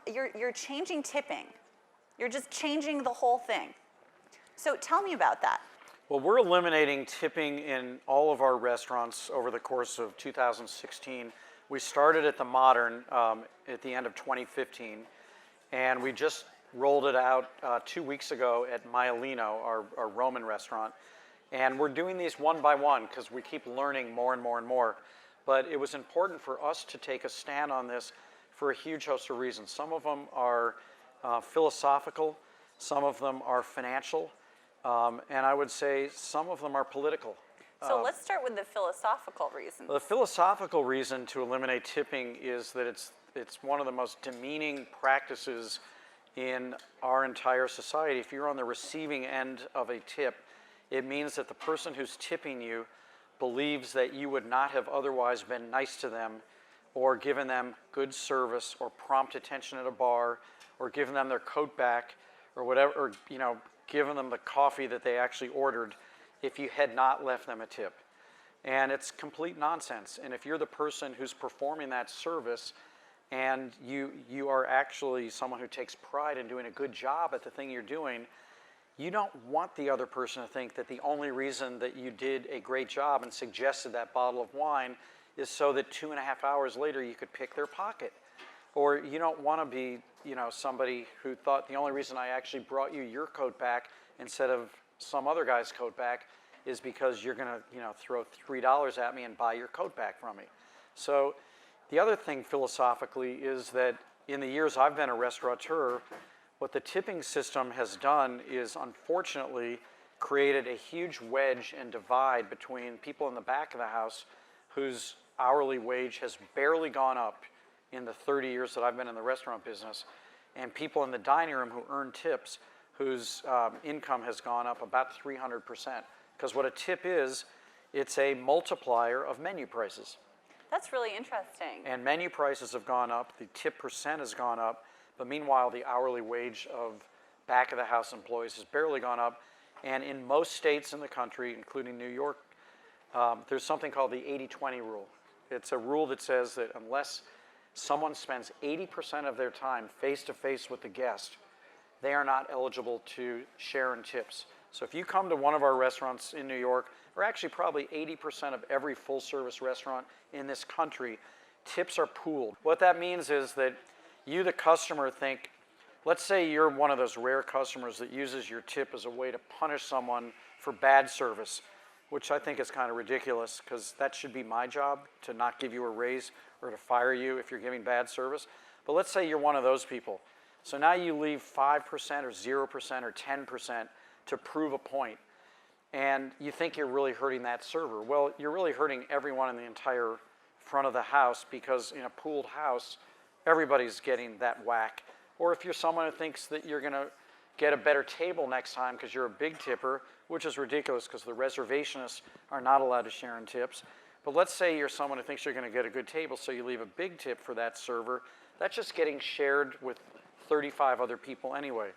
you're changing tipping. You're just changing the whole thing. So tell me about that. Well, we're eliminating tipping in all of our restaurants over the course of 2016. We started at the Modern at the end of 2015, and we just rolled it out 2 weeks ago at Meyer, our Roman restaurant. And we're doing these one by one because we keep learning more and more and more. But it was important for us to take a stand on this for a huge host of reasons. Some of them are philosophical, some of them are financial, and I would say some of them are political. So let's start with the philosophical reasons. The philosophical reason to eliminate tipping is that it's one of the most demeaning practices in our entire society. If you're on the receiving end of a tip, it means that the person who's tipping you believes that you would not have otherwise been nice to them or given them good service or prompt attention at a bar or given them their coat back or whatever, or given them the coffee that they actually ordered if you had not left them a tip. And it's complete nonsense. And if you're the person who's performing that service and you are actually someone who takes pride in doing a good job at the thing you're doing, you don't want the other person to think that the only reason that you did a great job and suggested that bottle of wine is so that 2.5 hours later you could pick their pocket. Or you don't want to be, somebody who thought the only reason I actually brought you your coat back instead of some other guy's coat back is because you're going to, throw $3 at me and buy your coat back from me. So the other thing philosophically is that in the years I've been a restaurateur, what the tipping system has done is unfortunately created a huge wedge and divide between people in the back of the house whose hourly wage has barely gone up in the 30 years that I've been in the restaurant business, and people in the dining room who earn tips whose income has gone up about 300%. Because what a tip is, it's a multiplier of menu prices. That's really interesting. And menu prices have gone up, the tip percent has gone up, but meanwhile the hourly wage of back of the house employees has barely gone up. And in most states in the country, including New York, there's something called the 80-20 rule. It's a rule that says that unless someone spends 80% of their time face-to-face with the guest, they are not eligible to share in tips. So if you come to one of our restaurants in New York, or actually probably 80% of every full-service restaurant in this country, tips are pooled. What that means is that you, the customer, think, let's say you're one of those rare customers that uses your tip as a way to punish someone for bad service, which I think is kind of ridiculous because that should be my job, to not give you a raise or to fire you if you're giving bad service. But let's say you're one of those people. So now you leave 5% or 0% or 10% to prove a point, and you think you're really hurting that server. Well, you're really hurting everyone in the entire front of the house, because in a pooled house, everybody's getting that whack. Or if you're someone who thinks that you're going to get a better table next time because you're a big tipper, which is ridiculous because the reservationists are not allowed to share in tips. But let's say you're someone who thinks you're going to get a good table, so you leave a big tip for that server. That's just getting shared with 35 other people anyway.